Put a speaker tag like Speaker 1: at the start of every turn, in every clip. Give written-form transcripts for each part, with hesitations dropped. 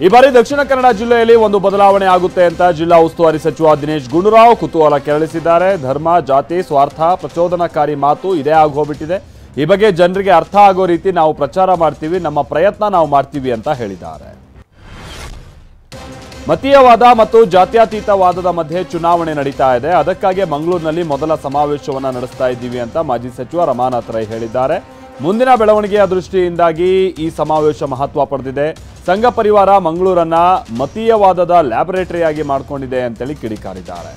Speaker 1: ಈ ಬಾರಿ ದಕ್ಷಿಣ ಕನ್ನಡ ಜಿಲ್ಲೆಯಲ್ಲಿ ಒಂದು ಬದಲಾವಣೆ ಆಗುತ್ತೆ ಅಂತ ಜಿಲ್ಲಾ ಉಸ್ತುವಾರಿ ಸಚಿವ ದಿನೇಶ್ ಗುಂಡೂರಾವ್ ಕುತೂಹಲ ಕೆರಳಿಸಿದ್ದಾರೆ. ಧರ್ಮ, ಜಾತಿ, ಸ್ವಾರ್ಥ, ಪ್ರಚೋದನಕಾರಿ ಮಾತು ಇದೇ ಆಗೋಗ್ಬಿಟ್ಟಿದೆ. ಈ ಬಗ್ಗೆ ಜನರಿಗೆ ಅರ್ಥ ಆಗೋ ರೀತಿ ನಾವು ಪ್ರಚಾರ ಮಾಡ್ತೀವಿ, ನಮ್ಮ ಪ್ರಯತ್ನ ನಾವು ಮಾಡ್ತೀವಿ ಅಂತ ಹೇಳಿದ್ದಾರೆ. ಮತೀಯವಾದ ಮತ್ತು ಜಾತ್ಯತೀತವಾದದ ಮಧ್ಯೆ ಚುನಾವಣೆ ನಡೀತಾ ಇದೆ. ಅದಕ್ಕಾಗಿ ಮಂಗಳೂರಿನಲ್ಲಿ ಮೊದಲ ಸಮಾವೇಶವನ್ನ ನಡೆಸ್ತಾ ಇದ್ದೀವಿ ಅಂತ ಮಾಜಿ ಸಚಿವ ರಮಾನಾಥ್ ರೈ ಹೇಳಿದ್ದಾರೆ. ಮುಂದಿನ ಬೆಳವಣಿಗೆಯ ದೃಷ್ಟಿಯಿಂದಾಗಿ ಈ ಸಮಾವೇಶ ಮಹತ್ವ ಪಡೆದಿದೆ. ಸಂಘ ಪರಿವಾರ ಮಂಗಳೂರನ್ನ ಮತೀಯವಾದದ ಲ್ಯಾಬೊರೇಟರಿಯಾಗಿ ಮಾಡಿಕೊಂಡಿದೆ ಅಂತೇಳಿ ಕಿಡಿಕಾರಿದ್ದಾರೆ.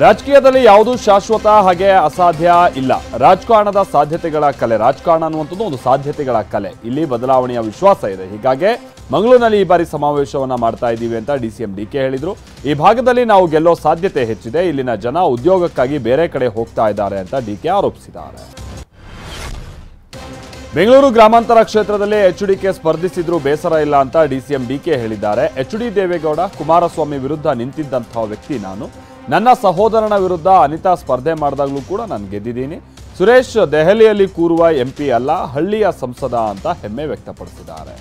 Speaker 1: ರಾಜಕೀಯದಲ್ಲಿ ಯಾವುದೂ ಶಾಶ್ವತ ಹಾಗೆ ಅಸಾಧ್ಯ ಇಲ್ಲ. ರಾಜಕಾರಣದ ಸಾಧ್ಯತೆಗಳ ಕಲೆ. ರಾಜಕಾರಣ ಅನ್ನುವಂಥದ್ದು ಒಂದು ಸಾಧ್ಯತೆಗಳ ಕಲೆ. ಇಲ್ಲಿ ಬದಲಾವಣೆಯ ವಿಶ್ವಾಸ ಇದೆ. ಹೀಗಾಗಿ ಮಂಗಳೂರಿನಲ್ಲಿ ಈ ಬಾರಿ ಸಮಾವೇಶವನ್ನ ಮಾಡ್ತಾ ಇದ್ದೀವಿ ಅಂತ ಡಿಸಿಎಂ ಡಿಕೆ ಹೇಳಿದ್ರು. ಈ ಭಾಗದಲ್ಲಿ ನಾವು ಗೆಲ್ಲೋ ಸಾಧ್ಯತೆ ಹೆಚ್ಚಿದೆ. ಇಲ್ಲಿನ ಜನ ಉದ್ಯೋಗಕ್ಕಾಗಿ ಬೇರೆ ಕಡೆ ಹೋಗ್ತಾ ಇದ್ದಾರೆ ಅಂತ ಡಿಕೆ ಆರೋಪಿಸಿದ್ದಾರೆ. ಬೆಂಗಳೂರು ಗ್ರಾಮಾಂತರ ಕ್ಷೇತ್ರದಲ್ಲಿ ಎಚ್ಡಿಕೆ ಸ್ಪರ್ಧಿಸಿದ್ರು ಬೇಸರ ಇಲ್ಲ ಅಂತ ಡಿಸಿಎಂ ಡಿಕೆ ಹೇಳಿದ್ದಾರೆ. ಎಚ್ಡಿ ದೇವೇಗೌಡ, ಕುಮಾರಸ್ವಾಮಿ ವಿರುದ್ಧ ನಿಂತಿದ್ದಂತಹ ವ್ಯಕ್ತಿ ನಾನು. ನನ್ನ ಸಹೋದರನ ವಿರುದ್ಧ ಅನಿತಾ ಸ್ಪರ್ಧೆ ಮಾಡಿದಾಗಲೂ ಕೂಡ ನಾನು ಗೆದ್ದಿದ್ದೀನಿ. ಸುರೇಶ್ ದೆಹಲಿಯಲ್ಲಿ ಕೂರುವ ಎಂಪಿ ಅಲ್ಲ, ಹಳ್ಳಿಯ ಸಂಸದ ಅಂತ ಹೆಮ್ಮೆ ವ್ಯಕ್ತಪಡಿಸಿದ್ದಾರೆ.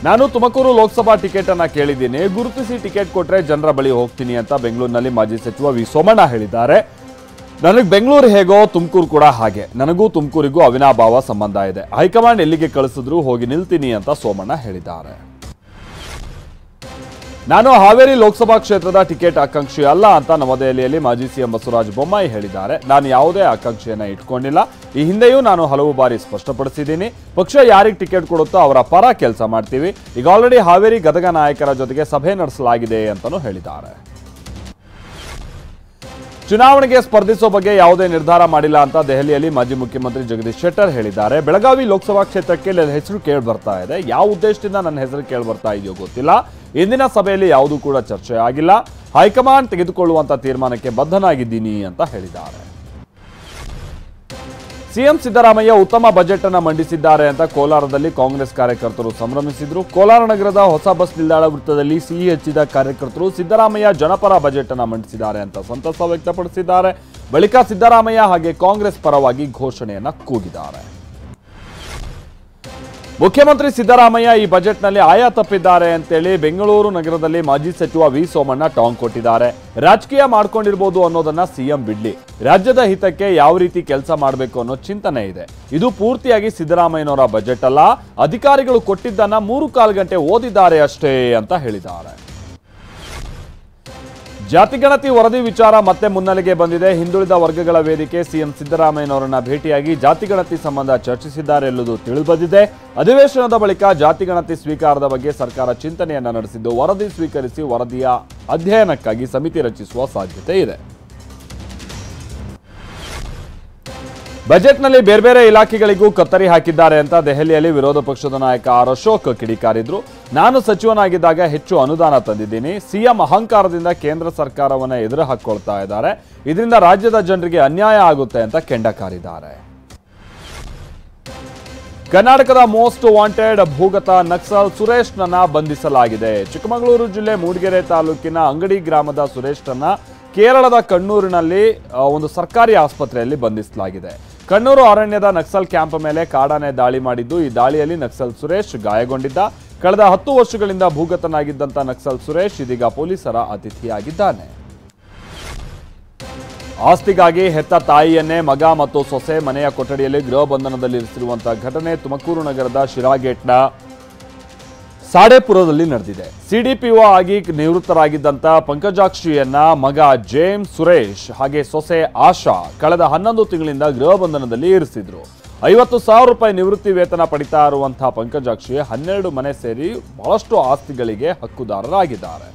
Speaker 1: ನಾನು ತುಮಕೂರು ಲೋಕಸಭಾ ಟಿಕೆಟ್ ಅನ್ನ ಕೇಳಿದ್ದೀನಿ. ಗುರುತಿಸಿ ಟಿಕೆಟ್ ಕೊಟ್ರೆ ಜನರ ಬಳಿ ಹೋಗ್ತೀನಿ ಅಂತ ಬೆಂಗಳೂರಿನಲ್ಲಿ ಮಾಜಿ ಸಚಿವ ವಿ ಸೋಮಣ್ಣ ಹೇಳಿದ್ದಾರೆ. ನನಗೆ ಬೆಂಗಳೂರು ಹೇಗೋ ತುಮಕೂರು ಕೂಡ ಹಾಗೆ. ನನಗೂ ತುಮಕೂರಿಗೂ ಅವಿನಾಭಾವ ಸಂಬಂಧ ಇದೆ. ಹೈಕಮಾಂಡ್ ಎಲ್ಲಿಗೆ ಕಳಿಸಿದ್ರು ಹೋಗಿ ನಿಲ್ತೀನಿ ಅಂತ ಸೋಮಣ್ಣ ಹೇಳಿದ್ದಾರೆ. ನಾನು ಹಾವೇರಿ ಲೋಕಸಭಾ ಕ್ಷೇತ್ರದ ಟಿಕೆಟ್ ಆಕಾಂಕ್ಷಿ ಅಲ್ಲ ಅಂತ ನವದೆಹಲಿಯಲ್ಲಿ ಮಾಜಿ ಸಿಎಂ ಬಸವರಾಜ ಬೊಮ್ಮಾಯಿ ಹೇಳಿದ್ದಾರೆ. ನಾನು ಯಾವುದೇ ಆಕಾಂಕ್ಷೆಯನ್ನ ಇಟ್ಕೊಂಡಿಲ್ಲ. ಈ ಹಿಂದೆಯೂ ನಾನು ಹಲವು ಬಾರಿ ಸ್ಪಷ್ಟಪಡಿಸಿದ್ದೀನಿ. ಪಕ್ಷ ಯಾರಿಗೆ ಟಿಕೆಟ್ ಕೊಡುತ್ತೋ ಅವರ ಪರ ಕೆಲಸ ಮಾಡ್ತೀವಿ. ಈಗ ಆಲ್ರೆಡಿ ಹಾವೇರಿ ಗದಗ ನಾಯಕರ ಜೊತೆಗೆ ಸಭೆ ನಡೆಸಲಾಗಿದೆ ಅಂತಲೂ ಹೇಳಿದ್ದಾರೆ. ಚುನಾವಣೆಗೆ ಸ್ಪರ್ಧಿಸೋ ಬಗ್ಗೆ ಯಾವುದೇ ನಿರ್ಧಾರ ಮಾಡಿಲ್ಲ ಅಂತ ದೆಹಲಿಯಲ್ಲಿ ಮಾಜಿ ಮುಖ್ಯಮಂತ್ರಿ ಜಗದೀಶ್ ಶೆಟ್ಟರ್ ಹೇಳಿದ್ದಾರೆ. ಬೆಳಗಾವಿ ಲೋಕಸಭಾ ಕ್ಷೇತ್ರಕ್ಕೆ ನನ್ನ ಹೆಸರು ಕೇಳಿ ಬರ್ತಾ ಇದೆ. ಯಾವ ಉದ್ದೇಶದಿಂದ ನನ್ನ ಹೆಸರು ಕೇಳಿ ಬರ್ತಾ ಇದೆಯೋ ಗೊತ್ತಿಲ್ಲ. ಇಂದಿನ ಸಭೆಯಲ್ಲಿ ಯಾವುದೂ ಕೂಡ ಚರ್ಚೆ ಆಗಿಲ್ಲ. ಹೈಕಮಾಂಡ್ ತೆಗೆದುಕೊಳ್ಳುವಂತ ತೀರ್ಮಾನಕ್ಕೆ ಬದ್ಧನಾಗಿದ್ದೀನಿ ಅಂತ ಹೇಳಿದ್ದಾರೆ. ಸಿಎಂ ಸಿದ್ದರಾಮಯ್ಯ ಉತ್ತಮ ಬಜೆಟ್ ಅನ್ನು ಮಂಡಿಸಿದ್ದಾರೆ ಅಂತ ಕೋಲಾರದಲ್ಲಿ ಕಾಂಗ್ರೆಸ್ ಕಾರ್ಯಕರ್ತರು ಸಂಭ್ರಮಿಸಿದ್ರು. ಕೋಲಾರ ನಗರದ ಹೊಸ ಬಸ್ ನಿಲ್ದಾಣ ವೃತ್ತದಲ್ಲಿ ಸಿಹಿ ಹಚ್ಚಿದ ಕಾರ್ಯಕರ್ತರು ಸಿದ್ದರಾಮಯ್ಯ ಜನಪರ ಬಜೆಟ್ ಅನ್ನು ಮಂಡಿಸಿದ್ದಾರೆ ಅಂತ ಸಂತಸ ವ್ಯಕ್ತಪಡಿಸಿದ್ದಾರೆ. ಬಳಿಕ ಸಿದ್ದರಾಮಯ್ಯ ಹಾಗೆ ಕಾಂಗ್ರೆಸ್ ಪರವಾಗಿ ಘೋಷಣೆಯನ್ನ ಕೂಗಿದ್ದಾರೆ. ಮುಖ್ಯಮಂತ್ರಿ ಸಿದ್ದರಾಮಯ್ಯ ಈ ಬಜೆಟ್ನಲ್ಲಿ ಆಯ ತಪ್ಪಿದ್ದಾರೆ ಅಂತೇಳಿ ಬೆಂಗಳೂರು ನಗರದಲ್ಲಿ ಮಾಜಿ ಸಚಿವ ವಿ ಸೋಮಣ್ಣ ಟಾಂಗ್ ಕೊಟ್ಟಿದ್ದಾರೆ. ರಾಜಕೀಯ ಮಾಡ್ಕೊಂಡಿರ್ಬೋದು ಅನ್ನೋದನ್ನ ಸಿಎಂ ಬಿಡ್ಲಿ. ರಾಜ್ಯದ ಹಿತಕ್ಕೆ ಯಾವ ರೀತಿ ಕೆಲಸ ಮಾಡಬೇಕು ಅನ್ನೋ ಚಿಂತನೆ ಇದೆ. ಇದು ಪೂರ್ತಿಯಾಗಿ ಸಿದ್ದರಾಮಯ್ಯನವರ ಬಜೆಟ್ ಅಲ್ಲ. ಅಧಿಕಾರಿಗಳು ಕೊಟ್ಟಿದ್ದನ್ನ 3-4 ಗಂಟೆ ಓದಿದ್ದಾರೆ ಅಷ್ಟೇ ಅಂತ ಹೇಳಿದ್ದಾರೆ. ಜಾತಿಗಣತಿ ವರದಿ ವಿಚಾರ ಮತ್ತೆ ಮುನ್ನೆಲೆಗೆ ಬಂದಿದೆ. ಹಿಂದುಳಿದ ವರ್ಗಗಳ ವೇದಿಕೆ ಸಿಎಂ ಸಿದ್ದರಾಮಯ್ಯನವರನ್ನ ಭೇಟಿಯಾಗಿ ಜಾತಿಗಣತಿ ಸಂಬಂಧ ಚರ್ಚಿಸಿದ್ದಾರೆ ಎನ್ನುವುದು ತಿಳಿದುಬಂದಿದೆ. ಅಧಿವೇಶನದ ಬಳಿಕ ಜಾತಿಗಣತಿ ಸ್ವೀಕಾರದ ಬಗ್ಗೆ ಸರ್ಕಾರ ಚಿಂತನೆಯನ್ನ ನಡೆಸಿದ್ದು, ವರದಿ ಸ್ವೀಕರಿಸಿ ವರದಿಯ ಅಧ್ಯಯನಕ್ಕಾಗಿ ಸಮಿತಿ ರಚಿಸುವ ಸಾಧ್ಯತೆ ಇದೆ. ಬಜೆಟ್ನಲ್ಲಿ ಬೇರೆ ಬೇರೆ ಇಲಾಖೆಗಳಿಗೂ ಕತ್ತರಿ ಹಾಕಿದ್ದಾರೆ ಅಂತ ದೆಹಲಿಯಲ್ಲಿ ವಿರೋಧ ಪಕ್ಷದ ನಾಯಕ ಆರ್ ಅಶೋಕ್ ಕಿಡಿಕಾರಿದ್ರು. ನಾನು ಸಚಿವನಾಗಿದ್ದಾಗ ಹೆಚ್ಚು ಅನುದಾನ ತಂದಿದ್ದೀನಿ. ಸಿಎಂ ಅಹಂಕಾರದಿಂದ ಕೇಂದ್ರ ಸರ್ಕಾರವನ್ನ ಎದುರು ಹಾಕೊಳ್ತಾ ಇದ್ದಾರೆ. ಇದರಿಂದ ರಾಜ್ಯದ ಜನರಿಗೆ ಅನ್ಯಾಯ ಆಗುತ್ತೆ ಅಂತ ಕೆಂಡಕಾರಿದ್ದಾರೆ. ಕರ್ನಾಟಕದ ಮೋಸ್ಟ್ ವಾಂಟೆಡ್ ಭೂಗತ ನಕ್ಸಲ್ ಸುರೇಶ್ನನ್ನ ಬಂಧಿಸಲಾಗಿದೆ. ಚಿಕ್ಕಮಗಳೂರು ಜಿಲ್ಲೆ ಮೂಡಿಗೆರೆ ತಾಲೂಕಿನ ಅಂಗಡಿ ಗ್ರಾಮದ ಸುರೇಶ್ನನ್ನ ಕೇರಳದ ಕಣ್ಣೂರಿನಲ್ಲಿ ಒಂದು ಸರ್ಕಾರಿ ಆಸ್ಪತ್ರೆಯಲ್ಲಿ ಬಂಧಿಸಲಾಗಿದೆ. ಕಣ್ಣೂರು ಅರಣ್ಯದ ನಕ್ಸಲ್ ಕ್ಯಾಂಪ್ ಮೇಲೆ ಕಾಡಾನೆ ದಾಳಿ ಮಾಡಿದ್ದು, ಈ ದಾಳಿಯಲ್ಲಿ ನಕ್ಸಲ್ ಸುರೇಶ್ ಗಾಯಗೊಂಡಿದ್ದ. ಕಳೆದ 10 ವರ್ಷಗಳಿಂದ ಭೂಗತನಾಗಿದ್ದಂತ ನಕ್ಸಲ್ ಸುರೇಶ್ ಇದೀಗ ಪೊಲೀಸರ ಅತಿಥಿಯಾಗಿದ್ದಾನೆ. ಆಸ್ತಿಗಾಗಿ ಹೆತ್ತ ತಾಯಿಯನ್ನೇ ಮಗ ಮತ್ತು ಸೊಸೆ ಮನೆಯ ಕೊಠಡಿಯಲ್ಲಿ ಗೃಹ ಬಂಧನದಲ್ಲಿರಿಸಿರುವಂತಹ ಘಟನೆ ತುಮಕೂರು ನಗರದ ಶಿರಾಗೇಟ್ನ ಸಾಡೇಪುರದಲ್ಲಿ ನಡೆದಿದೆ. ಸಿಡಿಪಿಒ ಆಗಿ ನಿವೃತ್ತರಾಗಿದ್ದಂತ ಪಂಕಜಾಕ್ಷಿಯನ್ನ ಮಗ ಜೇಮ್ಸ್ ಸುರೇಶ್ ಹಾಗೆ ಸೊಸೆ ಆಶಾ ಕಳೆದ 11 ತಿಂಗಳಿಂದ ಗೃಹ ಬಂಧನದಲ್ಲಿ ಇರಿಸಿದ್ರು. 50,000 ರೂಪಾಯಿ ನಿವೃತ್ತಿ ವೇತನ ಪಡಿತಾ ಇರುವಂತಹ ಪಂಕಜಾಕ್ಷಿ 12 ಮನೆ ಸೇರಿ ಬಹಳಷ್ಟು ಆಸ್ತಿಗಳಿಗೆ ಹಕ್ಕುದಾರರಾಗಿದ್ದಾರೆ.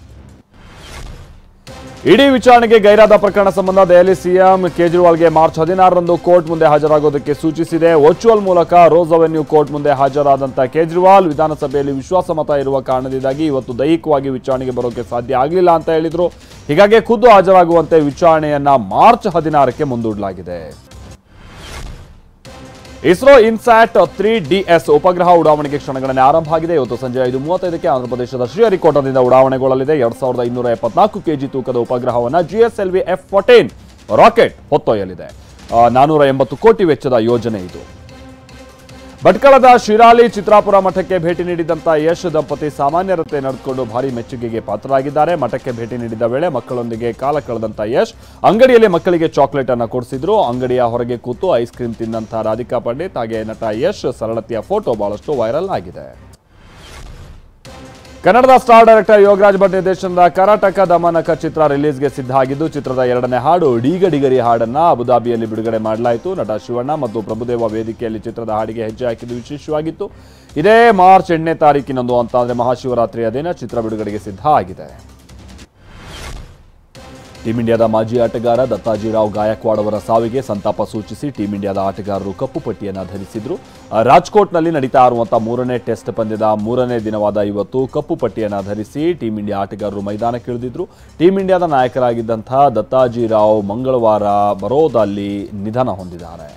Speaker 1: ಇಡಿ ವಿಚಾರಣೆಗೆ ಗೈರಾದ ಪ್ರಕರಣ ಸಂಬಂಧ ದೆಹಲಿ ಸಿಎಂ ಕೇಜ್ರಿವಾಲ್ಗೆ ಮಾರ್ಚ್ 16ರಂದು ಕೋರ್ಟ್ ಮುಂದೆ ಹಾಜರಾಗೋದಕ್ಕೆ ಸೂಚಿಸಿದೆ. ವರ್ಚುವಲ್ ಮೂಲಕ ರೋಸ್ ಅವೆನ್ಯೂ ಕೋರ್ಟ್ ಮುಂದೆ ಹಾಜರಾದಂತಹ ಕೇಜ್ರಿವಾಲ್ ವಿಧಾನಸಭೆಯಲ್ಲಿ ವಿಶ್ವಾಸಮತ ಇರುವ ಕಾರಣದಿಂದಾಗಿ ಇವತ್ತು ದೈಹಿಕವಾಗಿ ವಿಚಾರಣೆಗೆ ಬರೋಕೆ ಸಾಧ್ಯ ಆಗಲಿಲ್ಲ ಅಂತ ಹೇಳಿದ್ರು. ಹೀಗಾಗಿ ಖುದ್ದು ಹಾಜರಾಗುವಂತೆ ವಿಚಾರಣೆಯನ್ನ ಮಾರ್ಚ್ 16ಕ್ಕೆ ಮುಂದೂಡಲಾಗಿದೆ. ಇಸ್ರೋ ಇನ್ಸ್ಯಾಟ್ 3DS ಉಪಗ್ರಹ ಉಡಾವಣೆಗೆ ಕ್ಷಣಗಣನೆ ಆರಂಭ ಆಗಿದೆ. ಇವತ್ತು ಸಂಜೆ 5:35ಕ್ಕೆ ಆಂಧ್ರಪ್ರದೇಶದ ಶ್ರೀಹರಿಕೋಟದಿಂದ ಉಡಾವಣೆಗೊಳ್ಳಲಿದೆ. 2250 kg ತೂಕದ ಉಪಗ್ರಹವನ್ನು GSLV F-14 ರಾಕೆಟ್ ಹೊತ್ತೊಯ್ಯಲಿದೆ. 480 ಕೋಟಿ ವೆಚ್ಚದ ಯೋಜನೆ ಇದು. ಭಟ್ಕಳದ ಶಿರಾಲಿ ಚಿತ್ರಾಪುರ ಮಠಕ್ಕೆ ಭೇಟಿ ನೀಡಿದಂತ ಯಶ್ ದಂಪತಿ ಸಾಮಾನ್ಯರಂತೆ ನಡೆದುಕೊಂಡು ಭಾರಿ ಮೆಚ್ಚುಗೆಗೆ ಪಾತ್ರರಾಗಿದ್ದಾರೆ. ಮಠಕ್ಕೆ ಭೇಟಿ ನೀಡಿದ ವೇಳೆ ಮಕ್ಕಳೊಂದಿಗೆ ಕಾಲ ಕಳೆದಂತ ಯಶ್ ಅಂಗಡಿಯಲ್ಲಿ ಮಕ್ಕಳಿಗೆ ಚಾಕ್ಲೇಟ್ ಅನ್ನು ಕೊಡಿಸಿದ್ರು. ಅಂಗಡಿಯ ಹೊರಗೆ ಕೂತು ಐಸ್ ಕ್ರೀಮ್ ತಿನ್ನಂತ ರಾಧಿಕಾ ಪಂಡಿತ್ ಹಾಗೆ ನಟ ಯಶ್ ಸರಳತೆಯ ಫೋಟೋ ಬಹಳಷ್ಟು ವೈರಲ್ ಆಗಿದೆ. ಕನ್ನಡದ ಸ್ಟಾರ್ ಡೈರೆಕ್ಟರ್ ಯೋಗರಾಜ್ ಭಟ್ ನಿರ್ದೇಶನದ ಕರಾಟಕ ದಮನಕ ಚಿತ್ರ ರಿಲೀಸ್ಗೆ ಸಿದ್ಧ ಆಗಿದ್ದು, ಚಿತ್ರದ 2ನೇ ಹಾಡು ಡಿಗಡಿಗರಿ ಹಾಡನ್ನ ಅಬುದಾಬಿಯಲ್ಲಿ ಬಿಡುಗಡೆ ಮಾಡಲಾಯಿತು. ನಟ ಶಿವಣ್ಣ ಮತ್ತು ಪ್ರಭುದೇವ ವೇದಿಕೆಯಲ್ಲಿ ಚಿತ್ರದ ಹಾಡಿಗೆ ಹೆಜ್ಜೆ ಹಾಕಿದ್ದು ವಿಶೇಷವಾಗಿತ್ತು. ಇದೇ ಮಾರ್ಚ್ 8ನೇ ತಾರೀಕಿನಂದು ಅಂತಂದ್ರೆ ಮಹಾಶಿವರಾತ್ರಿಯ ದಿನ ಚಿತ್ರ ಬಿಡುಗಡೆಗೆ ಸಿದ್ಧ ಆಗಿದೆ. ಟೀಂ ಇಂಡಿಯಾದ ಮಾಜಿ ಆಟಗಾರ ದತ್ತಾಜಿರಾವ್ ಗಾಯಕ್ವಾಡ್ ಅವರ ಸಾವಿಗೆ ಸಂತಾಪ ಸೂಚಿಸಿ ಟೀಂ ಇಂಡಿಯಾದ ಆಟಗಾರರು ಕಪ್ಪು ಪಟ್ಟಿಯನ್ನು ಧರಿಸಿದ್ರು. ರಾಜ್ಕೋಟ್ನಲ್ಲಿ ನಡೀತಾ ಇರುವಂತಹ 3ನೇ ಟೆಸ್ಟ್ ಪಂದ್ಯದ 3ನೇ ದಿನವಾದ ಇವತ್ತು ಕಪ್ಪು ಪಟ್ಟಿಯನ್ನು ಧರಿಸಿ ಟೀಂ ಇಂಡಿಯಾ ಆಟಗಾರರು ಮೈದಾನಕ್ಕಿಳಿದಿದ್ರು. ಟೀಂ ಇಂಡಿಯಾದ ನಾಯಕರಾಗಿದ್ದಂತಹ ದತ್ತಾಜಿರಾವ್ ಮಂಗಳವಾರ ಬರೋದಲ್ಲಿ ನಿಧನ ಹೊಂದಿದ್ದಾರೆ.